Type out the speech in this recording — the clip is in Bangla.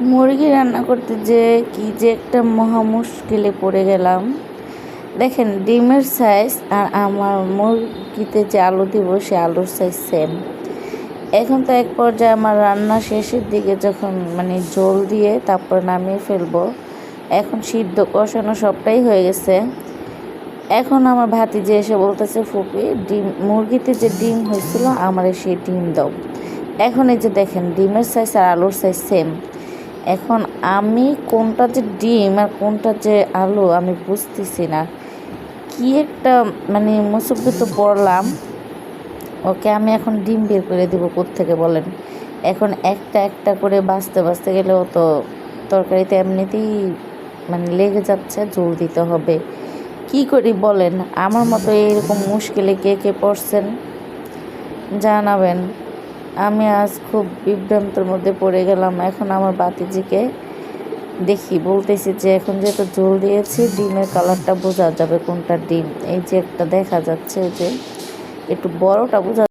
মুরগি রান্না করতে যে কি যে একটা মহা মুশকিলে পড়ে গেলাম। দেখেন ডিমের সাইজ আর আমার মুরগিতে যে আলু দিব সে আলুর সাইজ সেম। এখন তো এক পর্যায়ে আমার রান্না শেষের দিকে যখন ঝোল দিয়ে তারপর নামিয়ে ফেলবো, এখন সিদ্ধ কষানো সবটাই হয়ে গেছে। এখন আমার ভাতিজি এসে বলতেছে, ফুপি মুরগিতে যে ডিম হয়েছিল আমার সেই ডিম দাও। এখন এই যে দেখেন ডিমের সাইজ আর আলুর সাইজ সেম। এখন আমি কোনটা যে ডিম আর কোনটা যে আলু আমি বুঝতেছি না। কি একটা মুসিবত পড়লাম। ওকে আমি এখন ডিম বের করে দেবো কোত্থেকে বলেন। এখন একটা একটা করে বাছতে বাছতে গেলেও তো তরকারিতে এমনিতেই লেগে যাচ্ছে, জোর দিতে হবে। কি করি বলেন? আমার মতো এরকম মুশকিলে কে কে পড়ছেন জানাবেন। আমি আজ খুব বিভ্রান্তের মধ্যে পড়ে গেলাম। এখন আমার ভাতিজিকে দেখি বলতেছি যে এখন যেহেতু ঝোল দিয়েছি ডিমের কালারটা বোঝা যাবে কোনটা ডিম। এই যে একটা দেখা যাচ্ছে যে একটু বড়টা বোঝা